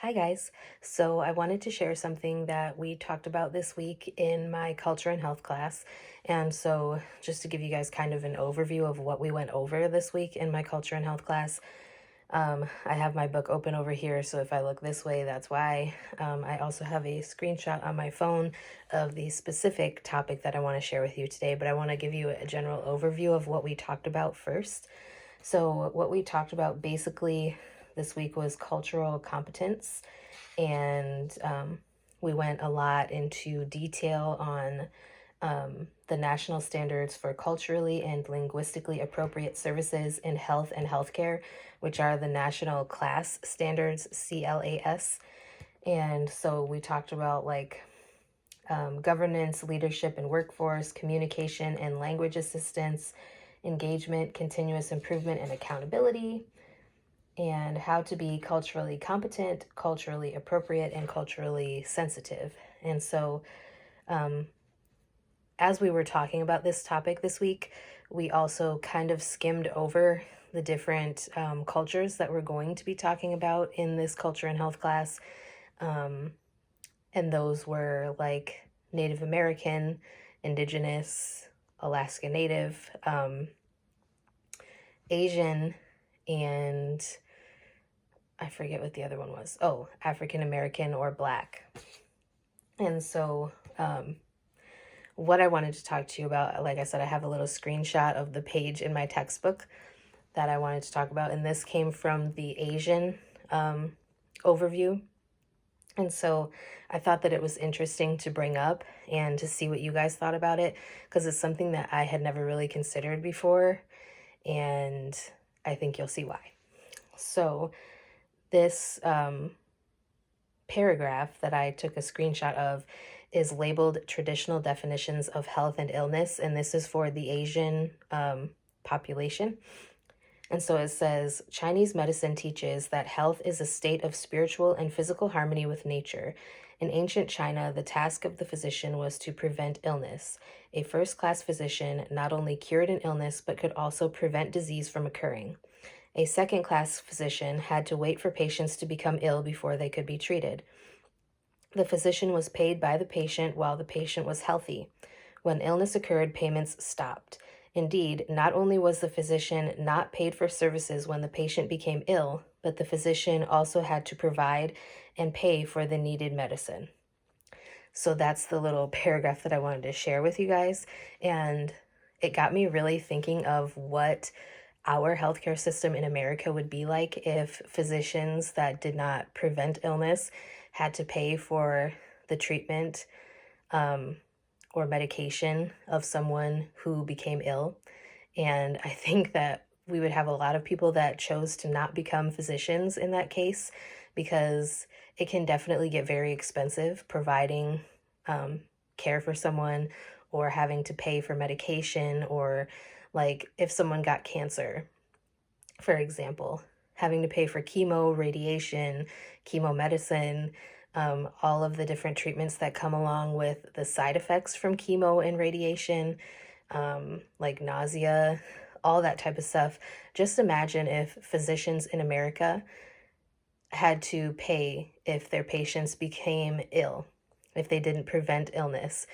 Hi, guys. So, I wanted to share something that we talked about this week in my culture and health class. And so, just to give you guys kind of an overview of what we went over this week in my culture and health class, I have my book open over here. So, if I look this way, that's why. I also have a screenshot on my phone of the specific topic that I want to share with you today, but I want to give you a general overview of what we talked about first. So, what we talked about basically this week was cultural competence, and we went a lot into detail on the national standards for culturally and linguistically appropriate services in health and healthcare, which are the National Class Standards, CLAS. And so we talked about governance, leadership and workforce, communication and language assistance, engagement, continuous improvement, and accountability, and how to be culturally competent, culturally appropriate, and culturally sensitive. And so, as we were talking about this topic this week, we also kind of skimmed over the different cultures that we're going to be talking about in this culture and health class. And those were like Native American, Indigenous, Alaska Native, Asian, and I forget what the other one was. Oh, African American or Black. And so, what I wanted to talk to you about, like I said, I have a little screenshot of the page in my textbook that I wanted to talk about. And this came from the Asian overview. And so I thought that it was interesting to bring up and to see what you guys thought about it, because it's something that I had never really considered before. And I think you'll see why. So, this paragraph that I took a screenshot of is labeled Traditional Definitions of Health and Illness, and this is for the Asian population. And so it says, Chinese medicine teaches that health is a state of spiritual and physical harmony with nature. In ancient China, the task of the physician was to prevent illness. A first-class physician not only cured an illness, but could also prevent disease from occurring. A second-class physician had to wait for patients to become ill before they could be treated. The physician was paid by the patient while the patient was healthy. When illness occurred, payments stopped. Indeed, not only was the physician not paid for services when the patient became ill, but the physician also had to provide and pay for the needed medicine. So that's the little paragraph that I wanted to share with you guys. And it got me really thinking of what our healthcare system in America would be like if physicians that did not prevent illness had to pay for the treatment or medication of someone who became ill. And I think that we would have a lot of people that chose to not become physicians in that case, because it can definitely get very expensive providing care for someone, or having to pay for medication, or like if someone got cancer, for example, having to pay for chemo, radiation, chemo medicine, all of the different treatments that come along with the side effects from chemo and radiation, like nausea, all that type of stuff. Just imagine if physicians in America had to pay if their patients became ill, if they didn't prevent illness.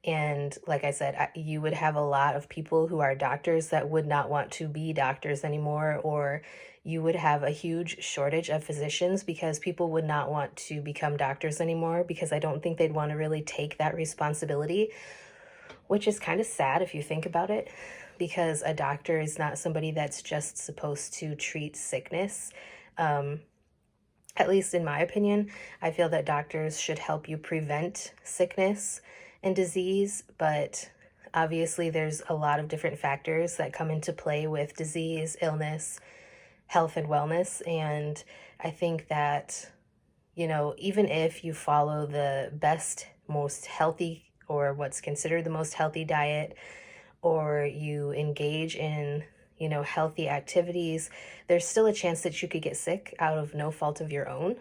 And like I said, you would have a lot of people who are doctors that would not want to be doctors anymore, or you would have a huge shortage of physicians because people would not want to become doctors anymore, because I don't think they'd want to really take that responsibility, which is kind of sad if you think about it, because a doctor is not somebody that's just supposed to treat sickness. At least in my opinion, I feel that doctors should help you prevent sickness and disease, but obviously there's a lot of different factors that come into play with disease, illness, health, and wellness. And I think that, even if you follow the best, most healthy, or what's considered the most healthy diet, or you engage in healthy activities, there's still a chance that you could get sick out of no fault of your own.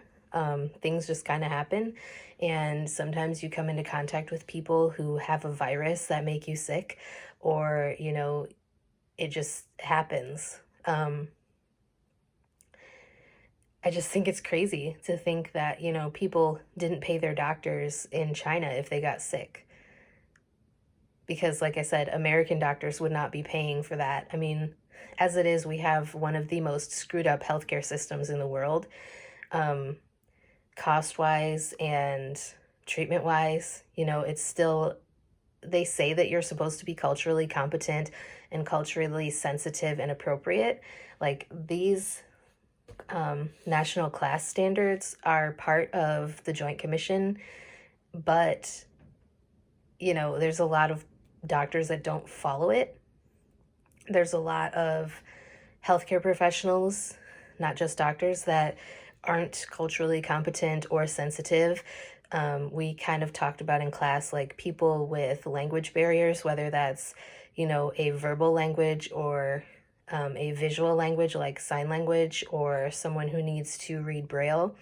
Things just kind of happen. And sometimes you come into contact with people who have a virus that make you sick, or, it just happens. I just think it's crazy to think that, people didn't pay their doctors in China if they got sick. Because, like I said, American doctors would not be paying for that. I mean, as it is, we have one of the most screwed up healthcare systems in the world, um, cost wise and treatment wise. It's still, they say that you're supposed to be culturally competent and culturally sensitive and appropriate. Like these national class standards are part of the Joint Commission, but there's a lot of doctors that don't follow it. There's a lot of healthcare professionals, not just doctors, that aren't culturally competent or sensitive. We kind of talked about in class, like people with language barriers, whether that's, a verbal language or a visual language like sign language, or someone who needs to read Braille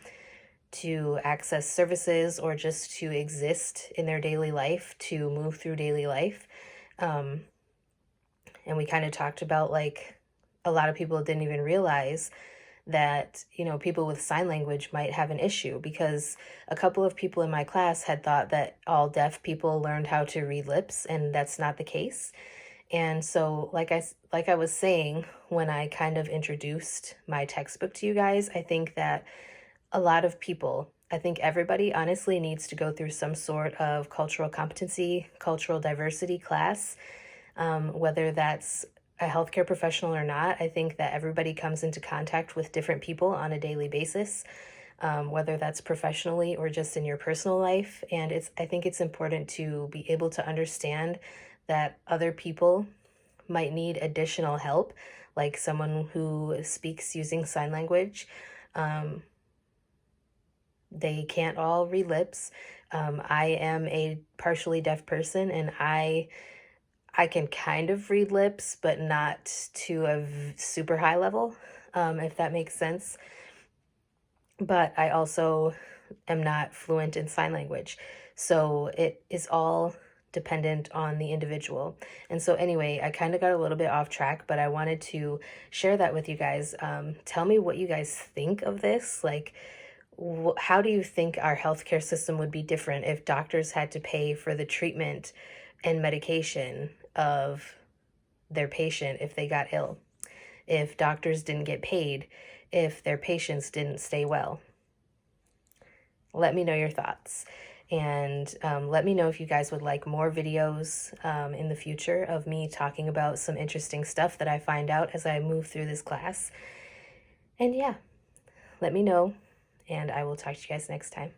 to access services or just to exist in their daily life, to move through daily life. Um, and we kind of talked about like a lot of people didn't even realize that, people with sign language might have an issue, because a couple of people in my class had thought that all deaf people learned how to read lips, and that's not the case. And so, like I was saying, when I kind of introduced my textbook to you guys, I think that a lot of people, I think everybody honestly needs to go through some sort of cultural competency, cultural diversity class, whether that's a healthcare professional or not. I think that everybody comes into contact with different people on a daily basis, whether that's professionally or just in your personal life. And I think it's important to be able to understand that other people might need additional help, like someone who speaks using sign language. They can't all read lips. I am a partially deaf person, and I can kind of read lips, but not to a super high level, if that makes sense. But I also am not fluent in sign language. So it is all dependent on the individual. And so, anyway, I kind of got a little bit off track, but I wanted to share that with you guys. Tell me what you guys think of this. Like, how do you think our healthcare system would be different if doctors had to pay for the treatment and medication of their patient if they got ill? If doctors didn't get paid, if their patients didn't stay well? Let me know your thoughts. And let me know if you guys would like more videos in the future of me talking about some interesting stuff that I find out as I move through this class. And yeah, let me know, and I will talk to you guys next time.